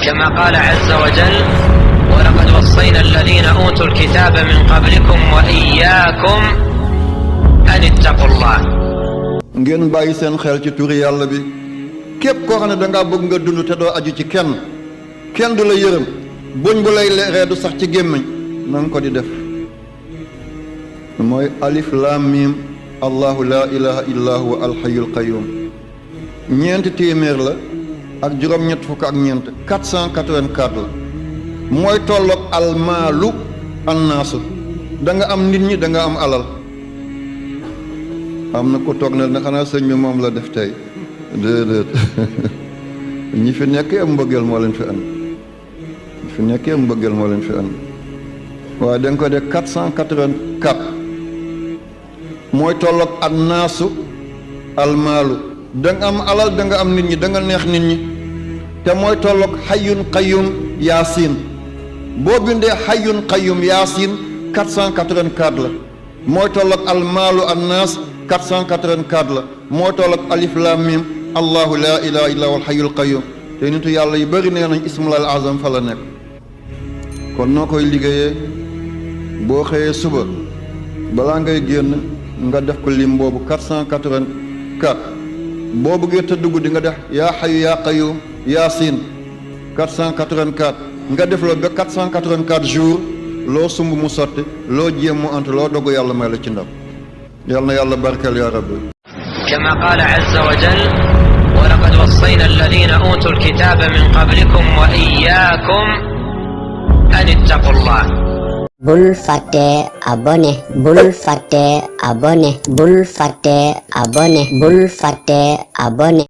كما قال عز وجل ولقد وصينا الذين أوتوا الكتاب من قبلكم وإياكم أن اتقوا الله. ngeen bàyyi seen xel ci turi yàlla bi képp koo xam ne dangaa bëgg nga dund te doo aju ci kenn du la yërëm buñ bu lay leeree du sax ci gémmiñ na nga ko di def mooy alif lam mim allahu la ilaha illa huwa alhayyul qayyum ñeenti téeméer la ak juróom-ñett fukk ak ñeent 484 la mooy tolloog almaalu annaasu da nga am nit ñi da nga am alal am na ku toog ne xanaa sëñ bi moom la def tey déedéet ñi fi nekkee am mbëggeel moo leen fi andi ñi fi nekkee am mbëggeel moo leen fi andi waaye da nga ko def 484 mooy tolloog annaasu almaalu da nga am alal da nga am nit ñi da nga neex nit ñi te mooy tolloog xayyun qayyum yaasin boo bindee xayyun qayyum yaasin 484 la mooy tolloog almaalu annaas 484 la moo toll ak alif lam mim allahu la ilaha illa huwa alhayyul qayyum te nitu yàlla yi bëri nee nañ ismul al azam fa la nekk kon noo koy liggéeyee boo xëyee suba balaa ngay génn nga def ko lim boobu 484 boo bëggee tëdd guddi nga def yaa hayyu yaa qayyum yaasin 484 nga def la ba 484 jours loo sumb mu sotti loo jéem mu ant loo dogu yàlla may la ci ndam yal na yàlla barkeel yaa rabbi. كما قال عز وجل ولقد وصينا الذين أوتوا الكتاب من قبلكم وإياكم أن اتقوا الله. bul fàtte abonné bul fàtte abonné bul fàtte abonné bul fàtte abonné